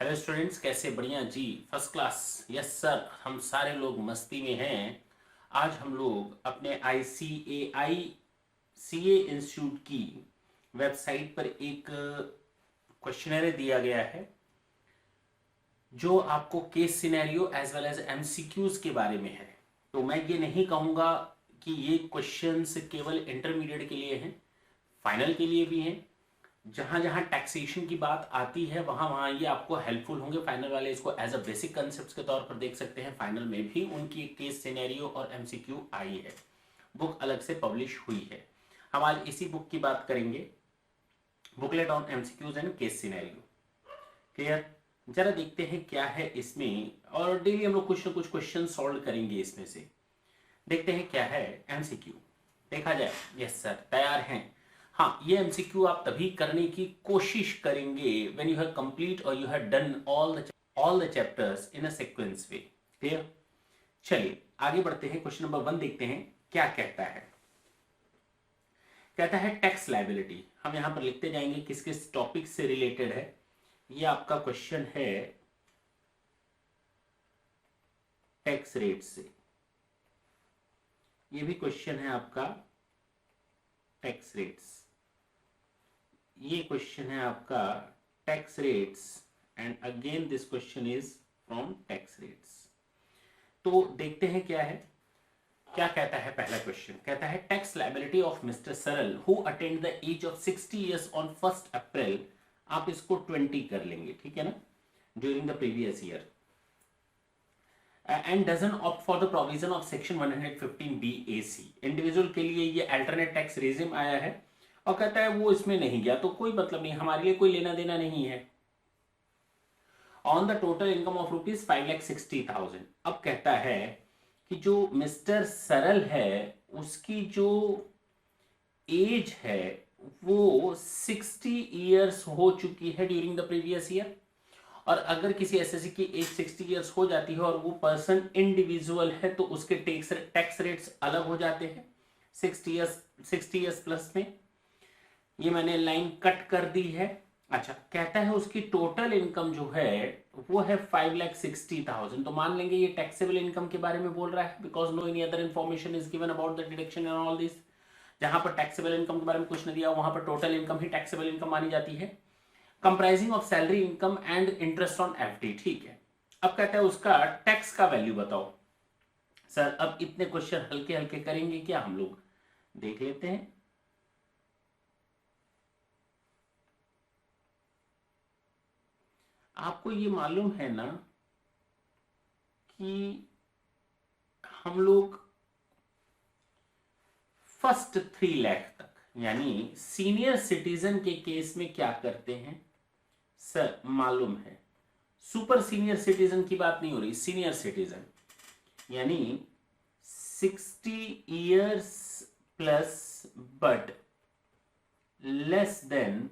Hello students, कैसे? बढ़िया जी, first class. Yes sir, हम सारे लोग मस्ती में हैं। आज हम लोग अपने ICAI CA इंस्टीट्यूट की वेबसाइट पर एक क्वेश्चनरी दिया गया है जो आपको case scenario as well as MCQs के बारे में है। तो मैं ये नहीं कहूँगा कि ये क्वेश्चंस केवल इंटरमीडिएट के लिए हैं, फाइनल के लिए भी हैं। जहां जहां टैक्सेशन की बात आती है वहां वहां ये आपको हेल्पफुल होंगे। फाइनल वाले इसको एज अ बेसिक कंसेप्ट के तौर पर देख सकते हैं। फाइनल में भी उनकी एक केस सिनेरियो और MCQ आई है, बुक अलग से पब्लिश हुई है। हम आज इसी बुक की बात करेंगे, booklet on MCQs and case scenario. Clear? जरा देखते हैं क्या है इसमें, और डेली हम लोग कुछ ना कुछ क्वेश्चन सॉल्व करेंगे इसमें से। देखते हैं क्या है MCQ, देखा जाए। यस सर, तैयार हैं? हाँ, ये MCQ आप तभी करने की कोशिश करेंगे व्हेन यू हैव कंप्लीट और you have done all the chapters in a sequence way. Clear? चलिए आगे बढ़ते हैं। क्वेश्चन नंबर 1 देखते हैं क्या कहता है। कहता है टैक्स लायबिलिटी। हम यहां पर लिखते जाएंगे किस किस टॉपिक से रिलेटेड है। ये आपका क्वेश्चन है टैक्स रेट से। ये भी क्वेश्चन है आपका टैक्स रेट्स। ये क्वेश्चन है आपका tax rates, and again this question is from tax rates. तो देखते हैं क्या है, क्या कहता है। पहला क्वेश्चन कहता है tax liability of mister Saral who attend the age of 60 years on 1 April. आप इसको 20 कर लेंगे, ठीक है ना, during the previous year, and doesn't opt for the provision of section 115 BAC। Individual के लिए ये अल्टरनेट टैक्स रेजिम आया है और कहता है वो इसमें नहीं गया, तो कोई मतलब नहीं, हमारे लिए कोई लेना देना नहीं है। On the total income of ₹5,60,000। अब कहता है कि जो मिस्टर सरल है उसकी जो एज है वो 60 ईयर्स हो चुकी है ड्यूरिंग द प्रीवियस ईयर। और अगर किसी एसएससी की एज 60 ईयर्स हो जाती है और वो पर्सन इंडिविजुअल है तो उसके टैक्स रेट्स अलग हो जाते हैं 60 ईयर्स प्लस में। ये मैंने लाइन कट कर दी है। अच्छा, कहता है उसकी टोटल इनकम जो है वो है 5,60,000। तो मान लेंगे ये टैक्सेबल इनकम के बारे में बोल रहा है, because no any other information is given about the deduction and all this. जहां पर टैक्सेबल इनकम के बारे में कुछ नहीं दिया वहां पर टोटल इनकम ही टैक्सेबल इनकम मानी जाती है, comprising of salary income and interest on FD। ठीक है, अब कहता है उसका टैक्स का वैल्यू बताओ। सर अब इतने क्वेश्चन हल्के हल्के करेंगे क्या हम लोग, देख लेते हैं। आपको ये मालूम है ना कि हम लोग फर्स्ट 3 लाख तक, यानी सीनियर सिटीजन के केस में क्या करते हैं सर, मालूम है। सुपर सीनियर सिटीजन की बात नहीं हो रही, सीनियर सिटीजन यानी 60 years plus but less than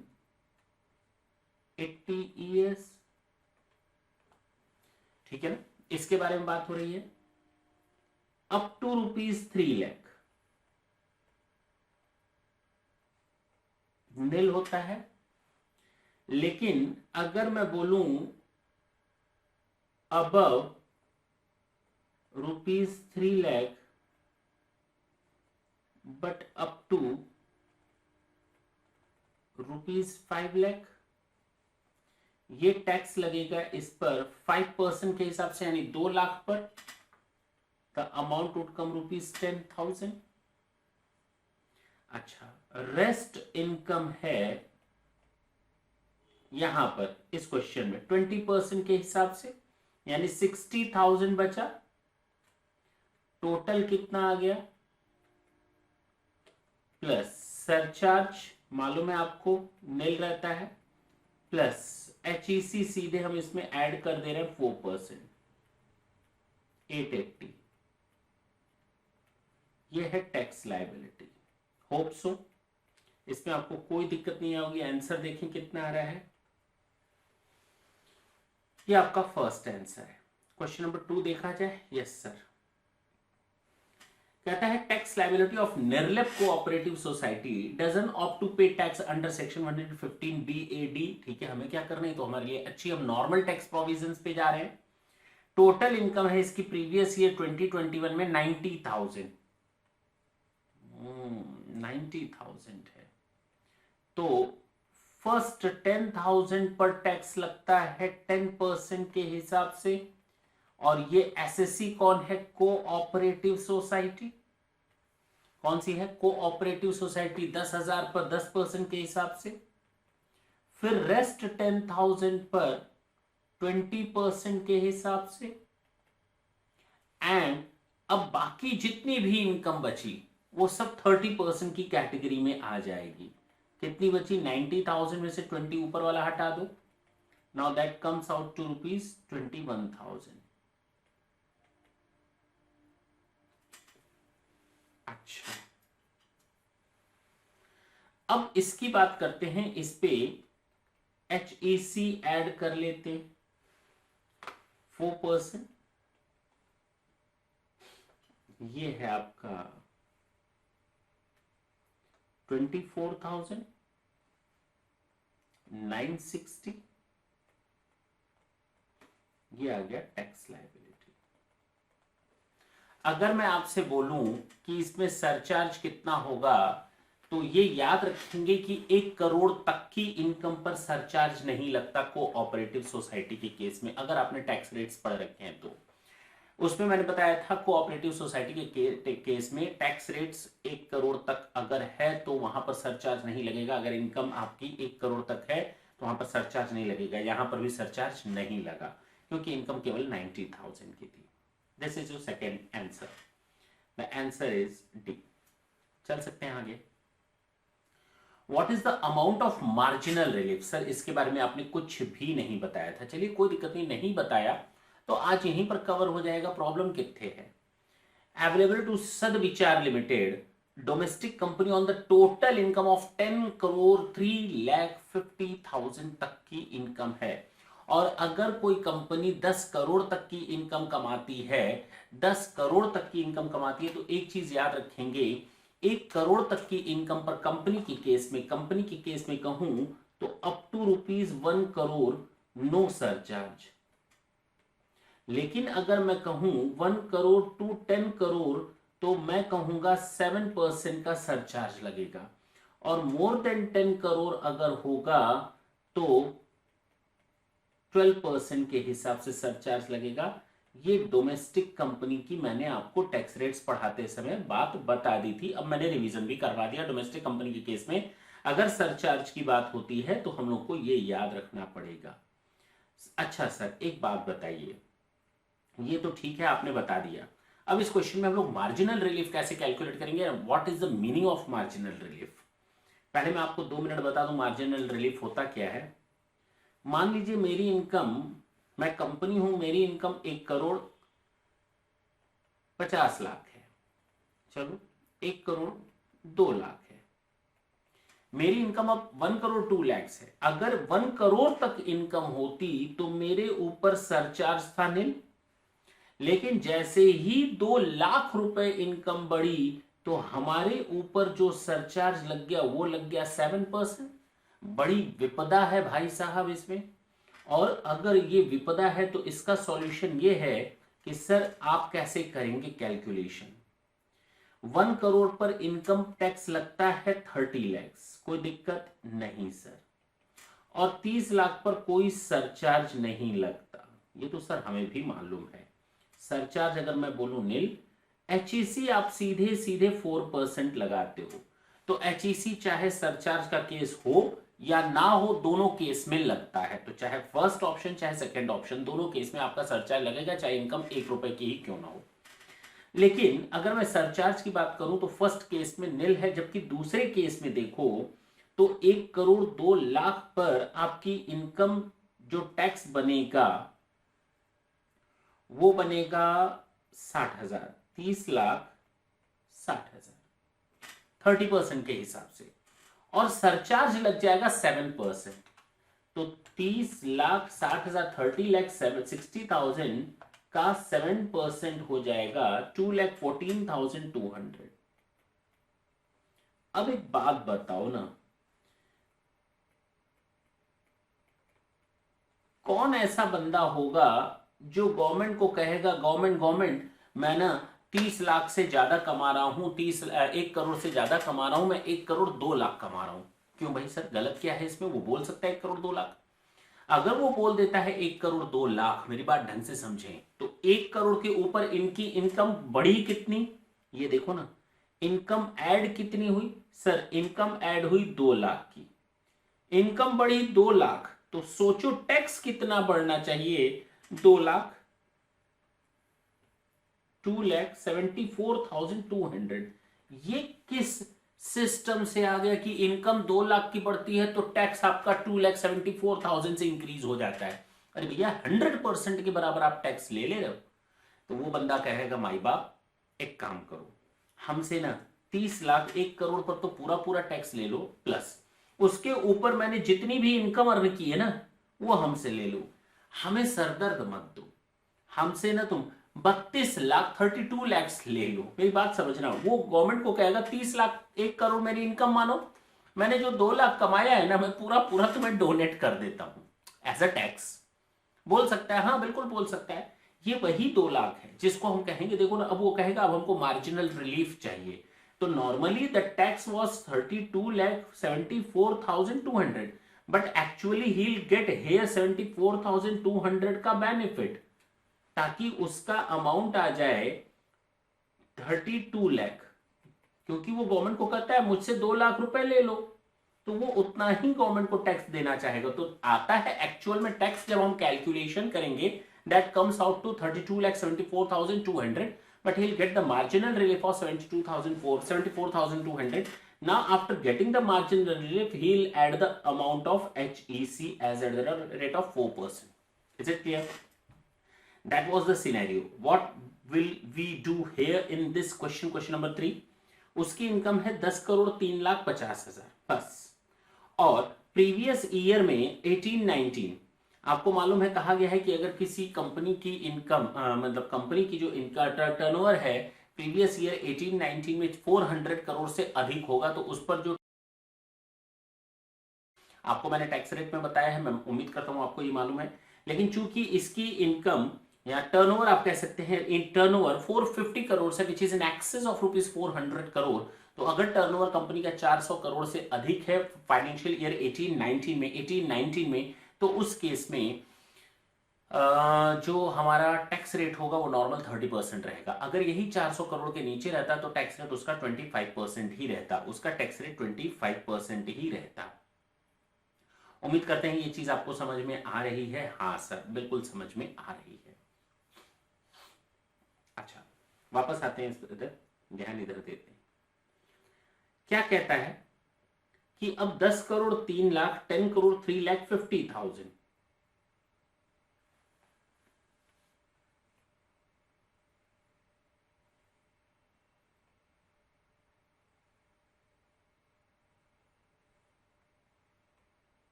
80 years. ठीक है ना, इसके बारे में बात हो रही है। अप टू ₹3 लाख नील होता है। लेकिन अगर मैं बोलूं above ₹3 lakh but up to ₹5 lakh, ये टैक्स लगेगा इस पर 5% के हिसाब से, यानी 2 लाख पर। The amount would come ₹10,000। अच्छा, रेस्ट इनकम है यहां पर इस क्वेश्चन में 20% के हिसाब से, यानी 60,000 बचा। टोटल कितना आ गया, प्लस सरचार्ज मालूम है आपको नील रहता है, प्लस HEC सीधे हम इसमें ऐड कर दे रहे हैं 4%, 880। ये है टैक्स लायबिलिटी। होप सो इसमें आपको कोई दिक्कत नहीं होगी। आंसर देखें कितना आ रहा है, ये आपका फर्स्ट आंसर है। क्वेश्चन नंबर 2 देखा जाए। यस सर, कहता है tax liability of Nirlip cooperative society doesn't opt to pay tax under section 115 BAD। ठीक है, हमें क्या करना है, तो हमारे लिए अच्छी, हम नॉर्मल टैक्स प्रोविजंस पे जा रहे हैं। टोटल इनकम है इसकी प्रीवियस ईयर 2021 में 90,000 है। तो फर्स्ट 10,000 पर टैक्स लगता है 10% के हिसाब से। और ये एसएससी कौन है, कोऑपरेटिव सोसाइटी। कौन सी है, कोऑपरेटिव सोसाइटी, 10,000 पर 10% के हिसाब से। फिर रेस्ट 10,000 पर 20% के हिसाब से। एंड अब बाकी जितनी भी इनकम बची वो सब 30% की कैटेगरी में आ जाएगी। कितनी बची, 90,000 में से 20 ऊपर वाला हटा दो। Now that comes out to ₹21,000। अच्छा, अब इसकी बात करते हैं, इस पे HEC ऐड कर लेते 4%। ये है आपका 24,960। ये आ गया टैक्स लायबिलिटी। अगर मैं आपसे बोलूं कि इसमें सरचार्ज कितना होगा, तो ये याद रखेंगे कि 1 करोड़ तक की इनकम पर सरचार्ज नहीं लगता कोऑपरेटिव सोसाइटी के केस में। अगर आपने टैक्स रेट्स पढ़ रखे हैं तो उसमें मैंने बताया था कोऑपरेटिव सोसाइटी के केस में टैक्स रेट्स 1 करोड़ तक अगर है तो वहां पर सरचार्ज नहीं लगेगा। अगर इनकम आपकी 1 करोड़ तक है तो वहां पर सरचार्ज नहीं लगेगा। यहां पर भी सरचार्ज नहीं लगा क्योंकि इनकम केवल 90,000 की थी। This is your second answer. The answer is D. चल सकते हैं आगे। What is the amount of marginal relief. Sir इसके बारे में आपने कुछ भी नहीं बताया था। चलिए कोई दिक्कत नहीं बताया तो आज यहीं पर कवर हो जाएगा। प्रॉब्लम कितने है, available to Sadvichar limited domestic company on the total income of 10 crore 3,50,000 तक की इनकम है। और अगर कोई कंपनी 10 करोड़ तक की इनकम कमाती है, 10 करोड़ तक की इनकम कमाती है, तो एक चीज याद रखेंगे, 1 करोड़ तक की इनकम पर कंपनी के केस में कहूं तो up to ₹1 crore no surcharge. लेकिन अगर मैं कहूं 1 करोड़ टू 10 करोड़ तो मैं कहूंगा 7% का सरचार्ज लगेगा। और मोर देन 10 करोड़ अगर होगा तो 12% के हिसाब से सरचार्ज लगेगा। ये डोमेस्टिक कंपनी की मैंने आपको टैक्स रेट्स पढ़ाते समय बात बता दी थी। अब मैंने रिवीजन भी करवा दिया। डोमेस्टिक कंपनी के केस में अगर सरचार्ज की बात होती है तो हम लोग को ये याद रखना पड़ेगा। अच्छा सर एक बात बताइए, ये तो ठीक है आपने बता दिया। अब इस क्वेश्चन में हम लोग मार्जिनल रिलीफ कैसे कैलकुलेट करेंगे, what is the meaning of marginal relief. पहले मैं आपको 2 मिनट बता दूं मार्जिनल रिलीफ होता क्या है। मान लीजिए मेरी इनकम, मैं कंपनी हूं, मेरी इनकम 1 करोड़ 50 लाख है। चलो 1 करोड़ 2 लाख है। मेरी इनकम अब 1 करोड़ 2 लाख है। अगर 1 करोड़ तक इनकम होती तो मेरे ऊपर सरचार्ज था निल। लेकिन जैसे ही 2 लाख रुपए इनकम बढ़ी तो हमारे ऊपर जो सरचार्ज लग गया वो लग गया 7%। बड़ी विपदा है भाई साहब इसमें। और अगर ये विपदा है तो इसका सॉल्यूशन ये है कि सर आप कैसे करेंगे कैलकुलेशन। 1 करोड़ पर इनकम टैक्स लगता है 30 लाख, कोई दिक्कत नहीं सर। और 30 लाख पर कोई सरचार्ज नहीं लगता, ये तो सर हमें भी मालूम है। सरचार्ज अगर मैं बोलूं निल, HEC आप सीधे सीधे 4% लगाते हो। तो HEC चाहे सरचार्ज का केस हो या ना हो, दोनों केस में लगता है। तो चाहे फर्स्ट ऑप्शन चाहे सेकंड ऑप्शन, दोनों केस में आपका सरचार्ज लगेगा, चाहे इनकम 1 रुपए की ही क्यों ना हो। लेकिन अगर मैं सरचार्ज की बात करूं तो फर्स्ट केस में निल है, जबकि दूसरे केस में देखो तो 1 करोड़ 2 लाख पर आपकी इनकम जो टैक्स बनेगा वो बनेगा 60,000, 30 लाख 60,000, 30% के हिसाब से। और सरचार्ज लग जाएगा 7%। तो 30 लाख 60,000, 30 लाख 60,000 का 7% हो जाएगा 2,14,200। अब एक बात बताओ ना, कौन ऐसा बंदा होगा जो गवर्नमेंट को कहेगा गवर्नमेंट गवर्नमेंट मैं ना 30 लाख से ज्यादा कमा रहा हूं, 1 करोड़ से ज्यादा कमा रहा हूं, मैं 1 करोड़ 2 लाख कमा रहा हूं। क्यों भाई सर, गलत क्या है इसमें? वो बोल सकता है 1 करोड़ 2 लाख। अगर वो बोल देता है 1 करोड़ 2 लाख, मेरी बात ढंग से समझें, तो 1 करोड़ के ऊपर इनकी इनकम बढ़ी कितनी, ये देखो ना। इनकम ऐड कितनी हुई सर? इनकम ऐड हुई 2 लाख की, इनकम बढ़ी 2 लाख, तो सोचो टैक्स कितना बढ़ना चाहिए? 2 लाख, 2,74,200। ये किस सिस्टम से आ गया कि इनकम 2 लाख की बढ़ती है तो टैक्स आपका 2,74,000 से इंक्रीज हो जाता है? अरे भैया 100% के बराबर आप टैक्स ले रहे हो। तो वो बंदा कहेगा माई बाप एक काम करो, हमसे ना 30 लाख 1 करोड़ पर तो पूरा पूरा टैक्स ले लो, प्लस उसके ऊपर मैंने जितनी भी इनकम अर्न की है ना वो हमसे ले लो, हमें सरदर्द मत दो। हमसे ना तुम 32 लाख 32 लैक्स ले लो। मेरी बात समझना, वो गवर्नमेंट को कहेगा 30 लाख 1 करोड़ मेरी इनकम मानो, मैंने जो 2 लाख कमाया है ना मैं पूरा पूरा तुम्हें डोनेट कर देता हूं एज अ टैक्स। बोल सकता है, हाँ बिल्कुल बोल सकता है। ये वही 2 लाख है जिसको हम कहेंगे, देखो ना, अब वो कहेगा अब हमको मार्जिनल रिलीफ चाहिए। तो normally the tax was 32,74,200, but actually he get here 74,200 का बेनिफिट, ताकि उसका अमाउंट आ जाए 32 लाख। क्योंकि वो गवर्नमेंट को कहता है मुझसे 2 लाख रुपए ले लो, तो वो उतना ही गवर्नमेंट को टैक्स देना चाहेगा। तो आता है एक्चुअल में टैक्स, जब हम कैलकुलेशन करेंगे, that comes out to 32,74,200, but he'll get the marginal relief of 74,200. Now after getting the marginal relief, he'll add the amount of HEC as at the rate of 4%. Is it clear? That was the scenario. What will we do here in this question? Question number 3. उसकी income है 10,03,50,000 बस। और previous year में 18-19 आपको मालूम है, कहा गया है कि अगर किसी कंपनी की इनकम मतलब कंपनी की जो इनका टर्नओवर है प्रीवियस ईयर 18-19 में 400 करोड़ से अधिक होगा, तो उस पर जो आपको मैंने टैक्स रेट में बताया है, मैं उम्मीद करता हूं आपको ये मालूम है। लेकिन चूंकि इसकी इनकम या टर्नओवर आप कह सकते हैं, इन टर्नओवर 450 करोड़ से, which is in excess of rupees 400 crore. तो अगर टर्नओवर कंपनी का 400 करोड़ से अधिक है फाइनेंशियल ईयर 18-19 में, तो उस केस में जो हमारा टैक्स रेट होगा वो नॉर्मल 30% रहेगा। अगर यही 400 करोड़ के नीचे रहता तो टैक्स रेट उसका 25% ही रहता, उसका टैक्स रेट 25% ही रहता। उम्मीद करते हैं ये चीज आपको समझ में आ रही है। हाँ सर बिल्कुल समझ में आ रही है। अच्छा वापस आते हैं इधर, ध्यान इधर देते हैं। क्या कहता है कि अब 10,03,00,000 10,03,50,000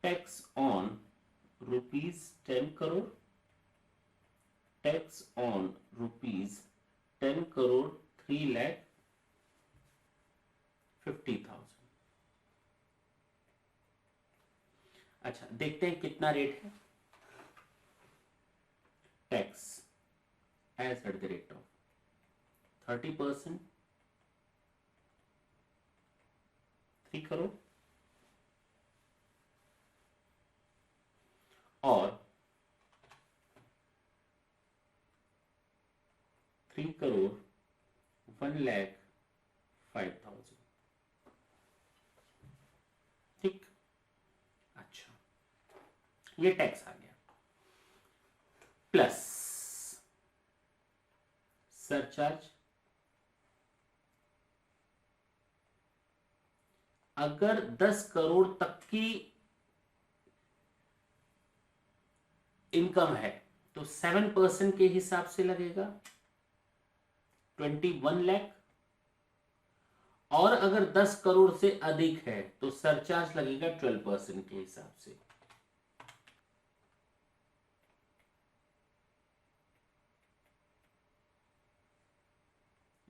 tax on ₹10 crore, tax on ₹10,03,50,000। अच्छा देखते हैं कितना रेट है tax as at the rate of 30%, 3 crore और 3,01,05,000। ठीक, अच्छा ये टैक्स आ गया, प्लस सरचार्ज। अगर 10 करोड़ तक की इनकम है तो 7% के हिसाब से लगेगा 21 लाख। और अगर 10 करोड़ से अधिक है तो सरचार्ज लगेगा 12% के हिसाब से।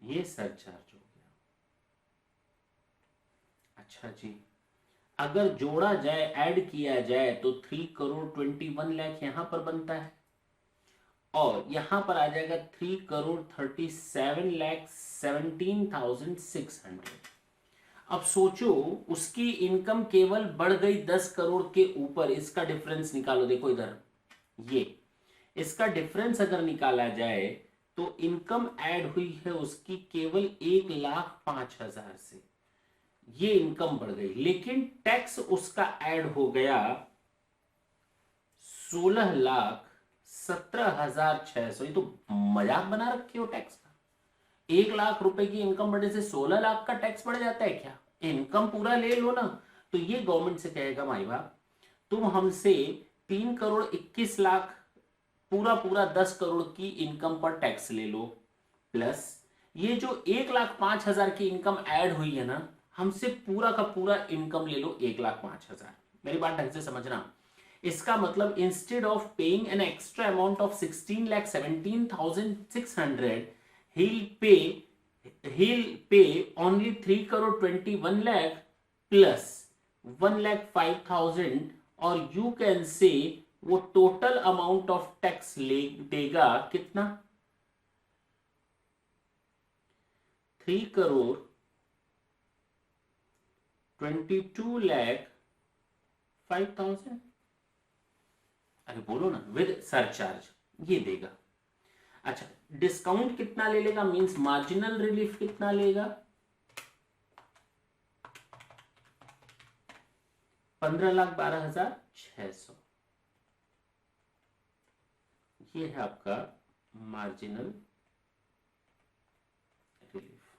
ये सरचार्ज हो गया। अच्छा जी, अगर जोड़ा जाए, ऐड किया जाए तो 3 करोड़ 21 लाख यहां पर बनता है और यहां पर आ जाएगा 3 करोड़ 37 लाख 17,600। अब सोचो, उसकी इनकम केवल बढ़ गई 10 करोड़ के ऊपर। इसका डिफरेंस निकालो, देखो इधर, ये इसका डिफरेंस अगर निकाला जाए तो इनकम ऐड हुई है उसकी केवल 1,05,000 से, ये इनकम बढ़ गई, लेकिन टैक्स उसका ऐड हो गया 16,17,600। ये तो मजाक बना रखे हो टैक्स का। 1 लाख रुपए की इनकम बढ़ने से 16 लाख का टैक्स बढ़ जाता है क्या? इनकम पूरा ले लो ना। तो ये गवर्नमेंट से कहेगा माई बाप, तुम हमसे 3 करोड़ 21 लाख पूरा पूरा 10 करोड़ की इनकम पर टैक्स ले लो, प्लस ये जो 1,05,000 की इनकम ऐड हुई है ना, हमसे पूरा का पूरा इनकम ले लो 1,05,000। मेरी बात ढंग से समझना। इसका मतलब instead of paying an extra amount of 16,17,600, he'll pay he'll pay only 3 crore 21 lakh plus 1,05,000, और यू कैन से वो टोटल अमाउंट ऑफ टैक्स ले देगा कितना? 3 करोड़ 22 लाख 5,000। अरे बोलो ना, विद सरचार्ज ये देगा। अच्छा, डिस्काउंट कितना ले लेगा, मींस मार्जिनल रिलीफ कितना लेगा? 15,12,600। ये है आपका marginal relief.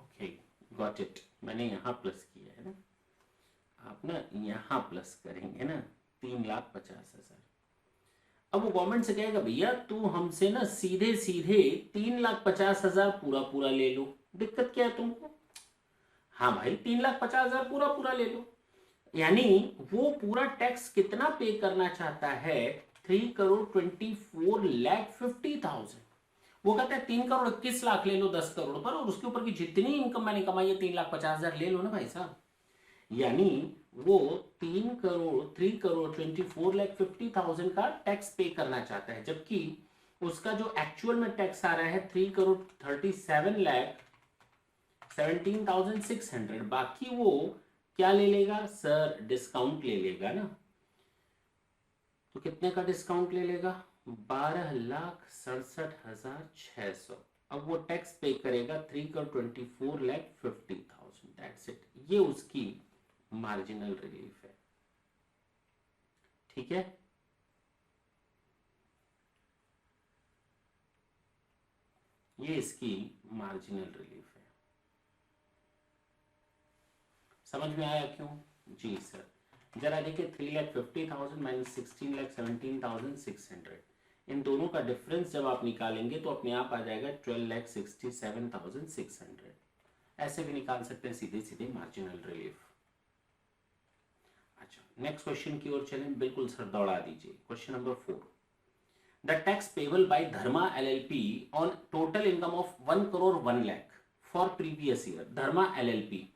Okay, got it. मैंने यहां प्लस किया है ना, आप ना यहां प्लस करेंगे ना, 3,50,000। अब वो गवर्नमेंट से कहेगा भैया तू हमसे ना सीधे सीधे 3,50,000 पूरा पूरा ले लो, दिक्कत क्या है तुमको? हाँ भाई, 3,50,000 पूरा पूरा ले लो। यानी वो पूरा टैक्स कितना पे करना चाहता है? 3 करोड़ 24,50,000। वो कहता है 3 करोड़ 21 लाख ले लो 10 करोड़ पर, और उसके ऊपर की जितनी इनकम मैंने कमाई है 3,50,000 ले लो ना भाई साहब। यानी वो 3 करोड़ का टैक्स पे करना चाहता है, जबकि उसका जो एक्चुअल में टैक्स आ रहा है 3,37,17,600। बाकी वो क्या ले लेगा सर? डिस्काउंट ले लेगा ना। तो कितने का डिस्काउंट ले लेगा? 12,67,600। अब वो टैक्स पे करेगा 3,24,50,000। That's it. ये उसकी मार्जिनल रिलीफ है। ठीक है, ये इसकी मार्जिनल रिलीफ है। समझ में आया क्यों? जी सर। जरा देखिए, 3,50,000 माइनस 16,17,600, इन दोनों का डिफरेंस जब आप निकालेंगे तो अपने आप आ जाएगा 12,67,600। ऐसे भी निकाल सकते हैं सीधे सीधे मार्जिनल रिलीफ। अच्छा, नेक्स्ट क्वेश्चन की ओर चलें। बिल्कुल सर, दौड़ा दीजिए। Question number 4, the tax payable by Dharma LLP on total income of 1 crore 1 lakh for previous year. Dharma LLP,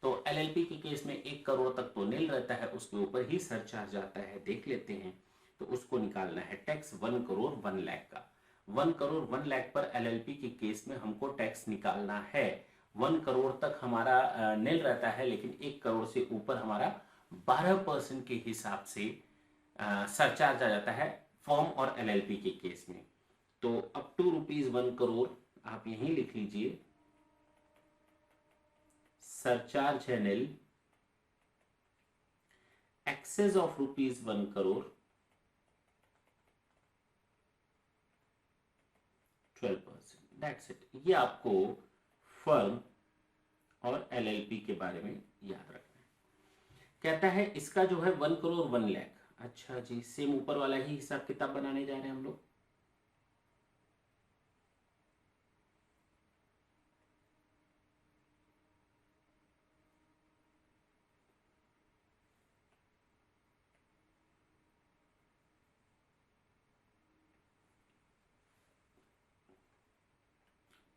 तो एलएलपी के केस में 1 करोड़ तक तो नील रहता है, उसके ऊपर ही सरचार्ज आता है। देख लेते हैं, तो उसको निकालना है टैक्स 1 करोड़ 1 लाख का। 1 करोड़ 1 लाख पर एलएलपी के केस में हमको टैक्स निकालना है। 1 करोड़ तक हमारा नील रहता है, लेकिन 1 करोड़ से ऊपर हमारा 12% के हिसाब से सरचार्ज आ जाता है फॉर्म और एलएलपी के केस में। तो अप टू ₹1 करोड़ आप यहीं लिख लीजिए, सरचार्ज है nil, excess of ₹1 crore 12%। That's it. ये आपको फर्म और एलएलपी के बारे में याद रखना है। कहता है इसका जो है 1 करोड़ 1 लाख। अच्छा जी, सेम ऊपर वाला ही हिसाब किताब बनाने जा रहे हैं हम लोग।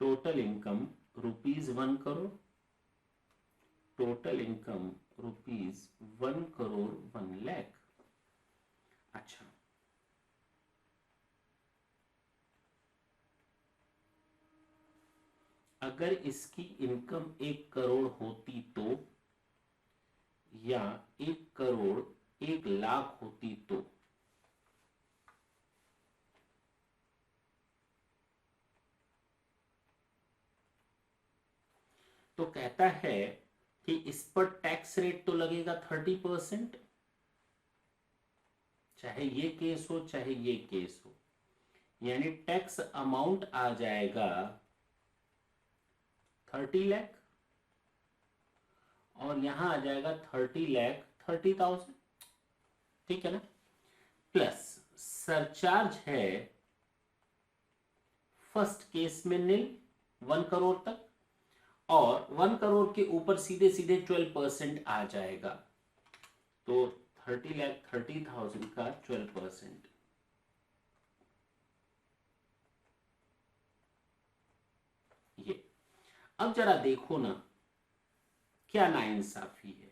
Total income ₹1 crore, total income ₹1 crore 1 lakh. अच्छा, अगर इसकी इनकम 1 करोड़ होती तो, या 1 करोड़ 1 लाख होती तो, कहता है कि इस पर टैक्स रेट तो लगेगा 30%, चाहे ये केस हो चाहे ये केस हो, यानी टैक्स अमाउंट आ जाएगा 30 लाख, और यहां आ जाएगा 30,30,000, ठीक है ना। प्लस सरचार्ज है फर्स्ट केस में नील 1 करोड़ तक, और 1 करोड़ के ऊपर सीधे सीधे 12% आ जाएगा, तो 30,30,000 का 12%। ये अब जरा देखो ना, क्या नाइंसाफी है।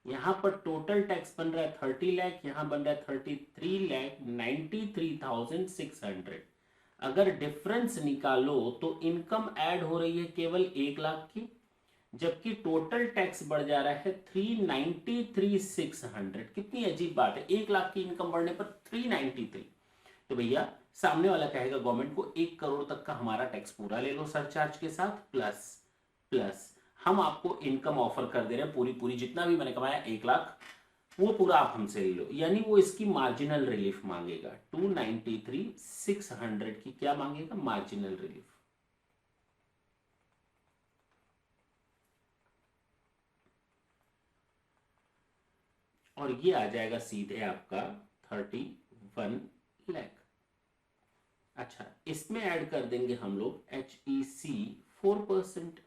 यहां पर टोटल टैक्स बन रहा है 30 लाख, यहां बन रहा है 33,93,600। अगर डिफरेंस निकालो तो इनकम ऐड हो रही है केवल 1 लाख की, जबकि टोटल टैक्स बढ़ जा रहा है 393,600। कितनी अजीब बात है, 1 लाख की इनकम बढ़ने पर 393। तो भैया सामने वाला कहेगा गवर्नमेंट को 1 करोड़ तक का हमारा टैक्स पूरा ले लो सरचार्ज के साथ, प्लस प्लस हम आपको इनकम ऑफर कर दे रहे हैं पूरी पूरी, जितना भी मैंने कमाया 1 लाख वो पूरा आप हमसे ले लो, यानी वो इसकी मार्जिनल रिलीफ मांगेगा। 293,600 की क्या मांगेगा, मार्जिनल रिलीफ। और ये आ जाएगा सीधे आपका 31 लाख। अच्छा, इसमें ऐड कर देंगे हम लोग HEC 4%।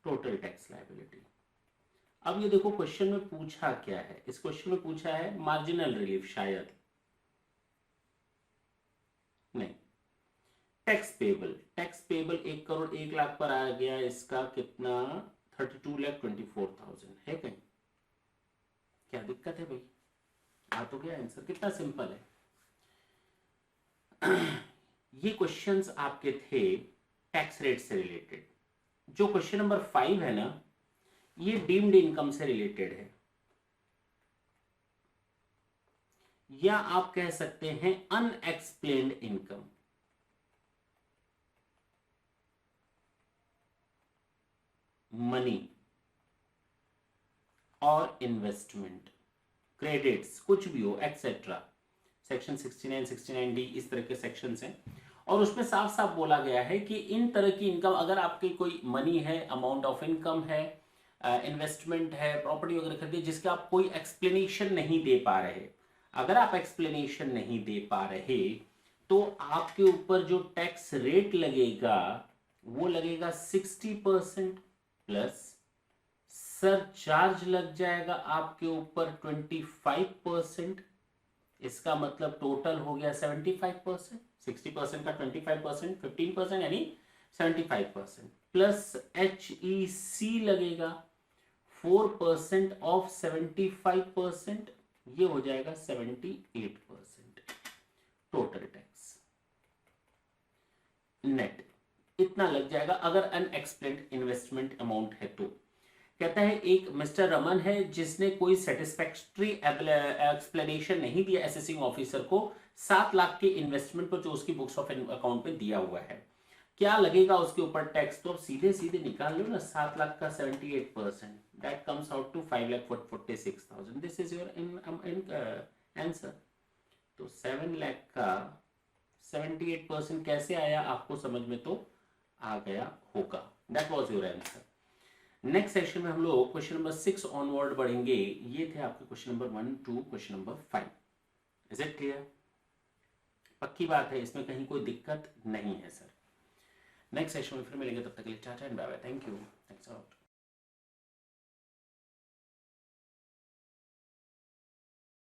Total tax liability. अब ये देखो क्वेश्चन में पूछा क्या है, इस क्वेश्चन में पूछा है मार्जिनल रिलीफ, शायद नहीं, tax payable. Tax payable 1 crore 1 lakh पर आ गया, इसका कितना 32,24,000 है कहीं, क्या दिक्कत है भाई, आ तो गया आंसर, कितना सिंपल है। ये क्वेश्चंस आपके थे टैक्स रेट से रिलेटेड। जो क्वेश्चन नंबर 5 है ना, ये डीम्ड इनकम से रिलेटेड है, या आप कह सकते हैं अनएक्सप्लेन्ड इनकम। मनी और इन्वेस्टमेंट, क्रेडिट्स, कुछ भी हो एक्सेट्रा, सेक्शन 69 69D इस तरह के सेक्शंस हैं, और उसमें साफ साफ बोला गया है कि इन तरह की इनकम, अगर आपकी कोई मनी है, अमाउंट ऑफ इनकम है, इन्वेस्टमेंट है, प्रॉपर्टी वगैरह खरीदी, जिसका आप कोई एक्सप्लेनेशन नहीं दे पा रहे, अगर आप एक्सप्लेनेशन नहीं दे पा रहे तो आपके ऊपर जो टैक्स रेट लगेगा वो लगेगा 60% प्लस सरचार्ज लग जाएगा आपके ऊपर 25%। इसका मतलब टोटल हो गया 75%, 60% का 25%, 15% यानी 75%, प्लस HEC लगेगा 4% ऑफ 75%, ये हो जाएगा 78%। टोटल टैक्स नेट इतना लग जाएगा अगर अनएक्सप्लेन्ड इन्वेस्टमेंट अमाउंट है तो। कहता है एक मिस्टर रमन है जिसने कोई सेटिस्फैक्टरी एक्सप्लेनेशन नहीं दिया असेसिंग ऑफिसर को 7 लाख के इन्वेस्टमेंट पर जो उसकी बुक्स ऑफ अकाउंट पे दिया हुआ है, क्या लगेगा उसके ऊपर टैक्स। तो अब सीधे सीधे निकाल लो ना, 7 लाख का 78%, that comes out to 5,46,000। This is your answer. तो 7 लाख का 78% कैसे आया आपको समझ में तो आ गया होगा। That was your answer. Next session में हम लोग क्वेश्चन नंबर 6 ऑनवर्ड बढ़ेंगे। ये थे आपके question number 1 2 question number 5। Is it clear? पक्की बात है, इसमें कहीं कोई दिक्कत नहीं है सर। नेक्स्ट सेशन में फिर मिलेंगे, तब तक के लिए tata and bye bye. Thank you, thanks a lot.